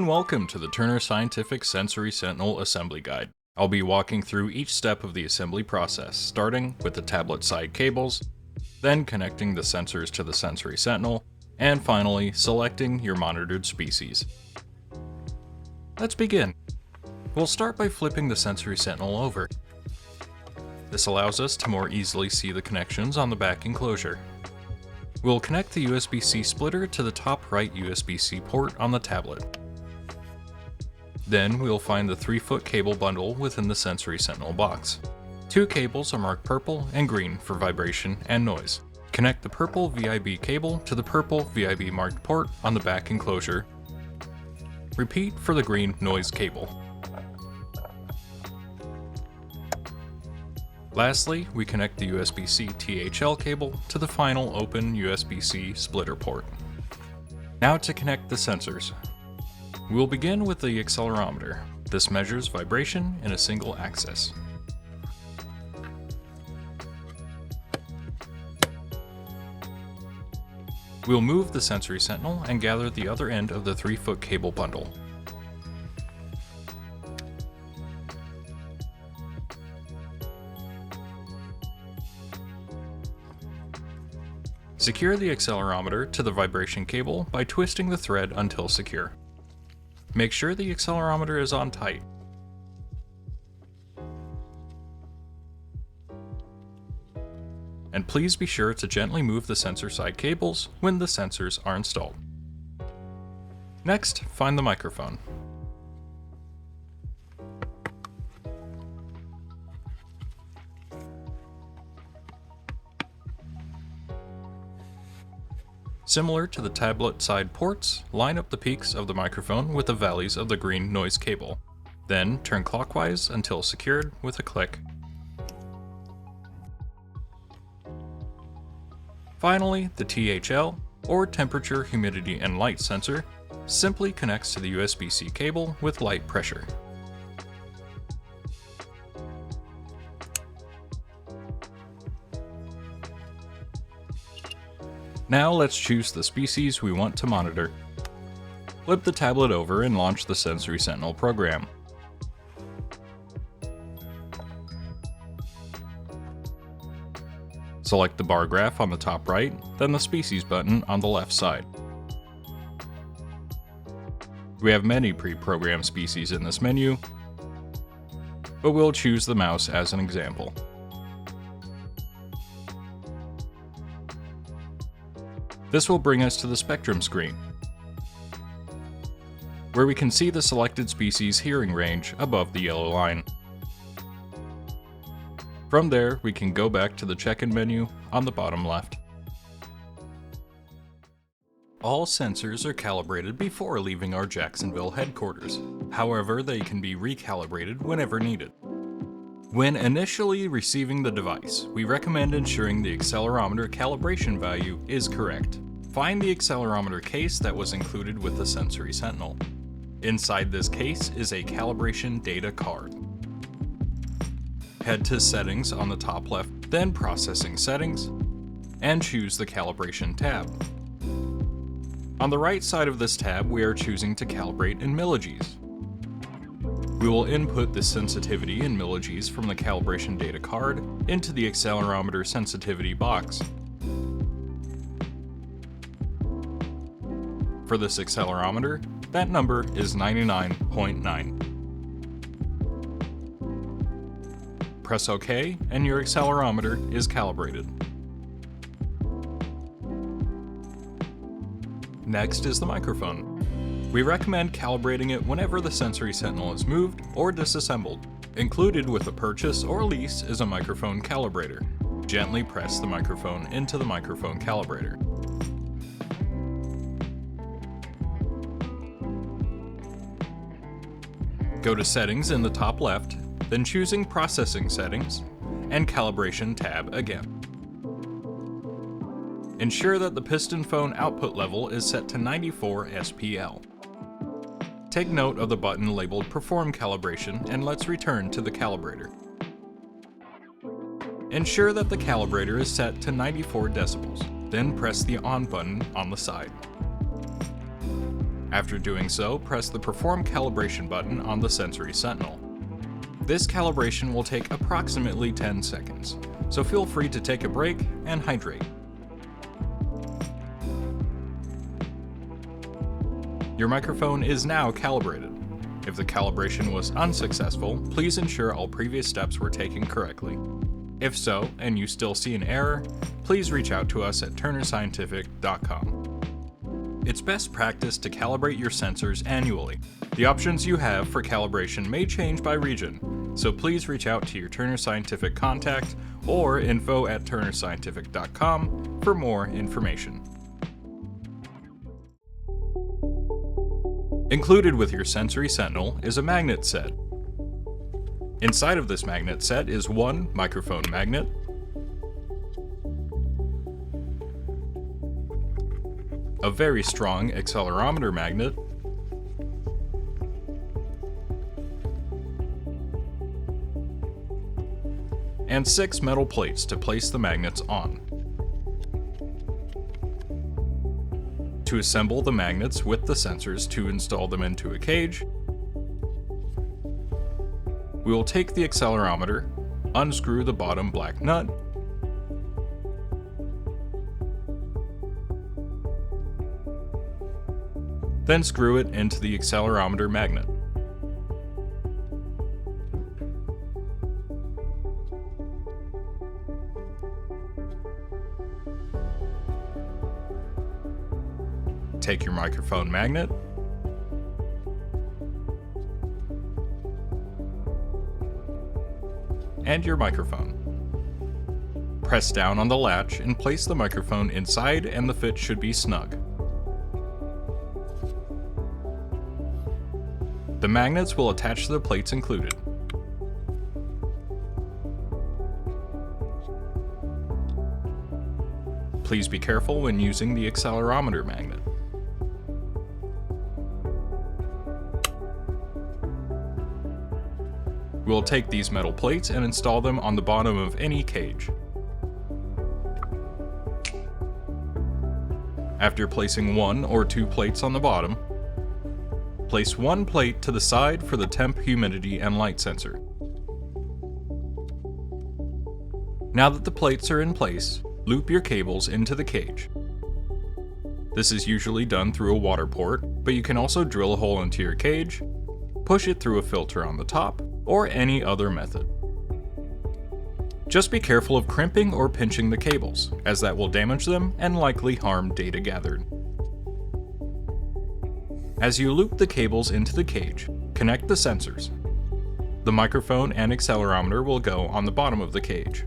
and welcome to the Turner Scientific Sensory Sentinel Assembly Guide. I'll be walking through each step of the assembly process, starting with the tablet side cables, then connecting the sensors to the Sensory Sentinel, and finally selecting your monitored species. Let's begin. We'll start by flipping the Sensory Sentinel over. This allows us to more easily see the connections on the back enclosure. We'll connect the USB-C splitter to the top right USB-C port on the tablet. Then we'll find the 3-foot cable bundle within the Sensory Sentinel box. 2 cables are marked purple and green for vibration and noise. Connect the purple VIB cable to the purple VIB marked port on the back enclosure. Repeat for the green noise cable. Lastly, we connect the USB-C THL cable to the final open USB-C splitter port. Now to connect the sensors. We'll begin with the accelerometer. This measures vibration in a single axis. We'll move the Sensory Sentinel and gather the other end of the 3-foot cable bundle. Secure the accelerometer to the vibration cable by twisting the thread until secure. Make sure the accelerometer is on tight. And please be sure to gently move the sensor side cables when the sensors are installed. Next, find the microphone. Similar to the tablet side ports, line up the peaks of the microphone with the valleys of the green noise cable. Then turn clockwise until secured with a click. Finally, the THL, or temperature, humidity, and light sensor, simply connects to the USB-C cable with light pressure. Now let's choose the species we want to monitor. Flip the tablet over and launch the Sensory Sentinel program. Select the bar graph on the top right, then the species button on the left side. We have many pre-programmed species in this menu, but we'll choose the mouse as an example. This will bring us to the spectrum screen, where we can see the selected species hearing range above the yellow line. From there, we can go back to the check-in menu on the bottom left. All sensors are calibrated before leaving our Jacksonville headquarters. However, they can be recalibrated whenever needed. When initially receiving the device, we recommend ensuring the accelerometer calibration value is correct. Find the accelerometer case that was included with the Sensory Sentinel. Inside this case is a calibration data card. Head to Settings on the top left, then Processing Settings, and choose the Calibration tab. On the right side of this tab, we are choosing to calibrate in milligauge. We will input the sensitivity in milligauge from the calibration data card into the accelerometer sensitivity box. For this accelerometer, that number is 99.9. Press OK, and your accelerometer is calibrated. Next is the microphone. We recommend calibrating it whenever the Sensory Sentinel is moved or disassembled. Included with a purchase or lease is a microphone calibrator. Gently press the microphone into the microphone calibrator. Go to Settings in the top left, then choosing Processing Settings, and Calibration tab again. Ensure that the piston phone output level is set to 94 SPL. Take note of the button labeled Perform Calibration, and let's return to the calibrator. Ensure that the calibrator is set to 94 decibels, then press the On button on the side. After doing so, press the Perform Calibration button on the Sensory Sentinel. This calibration will take approximately 10 seconds, so feel free to take a break and hydrate. Your microphone is now calibrated. If the calibration was unsuccessful, please ensure all previous steps were taken correctly. If so, and you still see an error, please reach out to us at turnerscientific.com. It's best practice to calibrate your sensors annually. The options you have for calibration may change by region, so please reach out to your Turner Scientific contact or info@turnerscientific.com for more information. Included with your Sensory Sentinel is a magnet set. Inside of this magnet set is one microphone magnet, a very strong accelerometer magnet, and 6 metal plates to place the magnets on. To assemble the magnets with the sensors to install them into a cage, we will take the accelerometer, unscrew the bottom black nut, then screw it into the accelerometer magnet. Take your microphone magnet, and your microphone. Press down on the latch and place the microphone inside, and the fit should be snug. The magnets will attach to the plates included. Please be careful when using the accelerometer magnet. We'll take these metal plates and install them on the bottom of any cage. After placing 1 or 2 plates on the bottom, place 1 plate to the side for the temp, humidity, and light sensor. Now that the plates are in place, loop your cables into the cage. This is usually done through a water port, but you can also drill a hole into your cage, push it through a filter on the top, or any other method. Just be careful of crimping or pinching the cables, as that will damage them and likely harm data gathered. As you loop the cables into the cage, connect the sensors. The microphone and accelerometer will go on the bottom of the cage,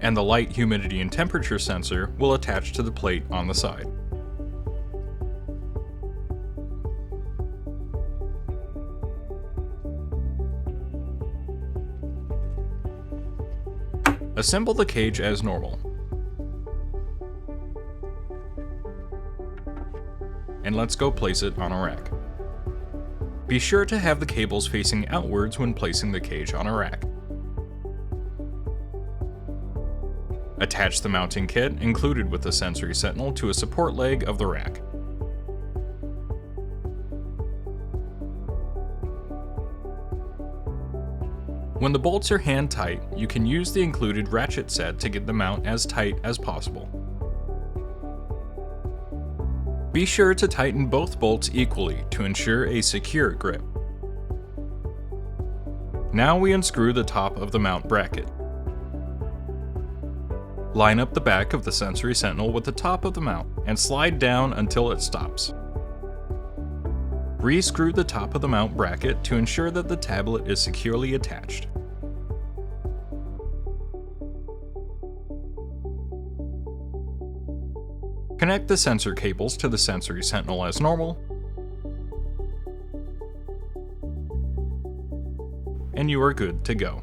and the light, humidity, and temperature sensor will attach to the plate on the side. Assemble the cage as normal. And let's go place it on a rack. Be sure to have the cables facing outwards when placing the cage on a rack. Attach the mounting kit included with the Sensory Sentinel to a support leg of the rack. When the bolts are hand tight, you can use the included ratchet set to get the mount as tight as possible. Be sure to tighten both bolts equally to ensure a secure grip. Now we unscrew the top of the mount bracket. Line up the back of the Sensory Sentinel with the top of the mount and slide down until it stops. Re-screw the top of the mount bracket to ensure that the tablet is securely attached. Connect the sensor cables to the Sensory Sentinel as normal, and you are good to go.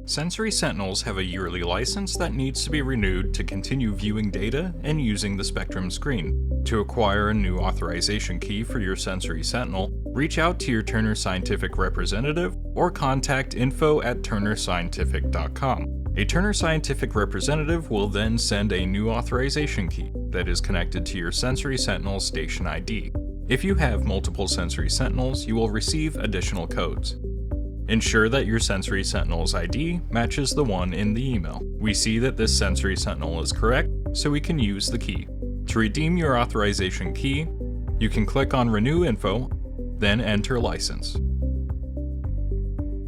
Sensory Sentinels have a yearly license that needs to be renewed to continue viewing data and using the Spectrum screen. To acquire a new authorization key for your Sensory Sentinel, reach out to your Turner Scientific representative or contact info@turnerscientific.com. A Turner Scientific representative will then send a new authorization key that is connected to your Sensory Sentinel station ID. If you have multiple Sensory Sentinels, you will receive additional codes. Ensure that your Sensory Sentinel's ID matches the one in the email. We see that this Sensory Sentinel is correct, so we can use the key. To redeem your authorization key, you can click on Renew Info, then enter License.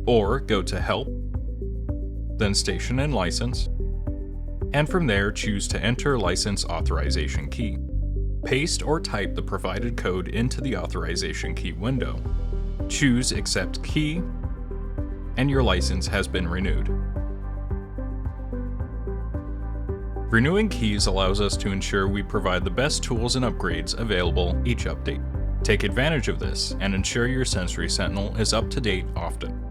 Or go to Help, then Station and License, and from there choose to enter License Authorization Key. Paste or type the provided code into the authorization key window. Choose Accept Key, and your license has been renewed. Renewing keys allows us to ensure we provide the best tools and upgrades available each update. Take advantage of this and ensure your Sensory Sentinel is up to date often.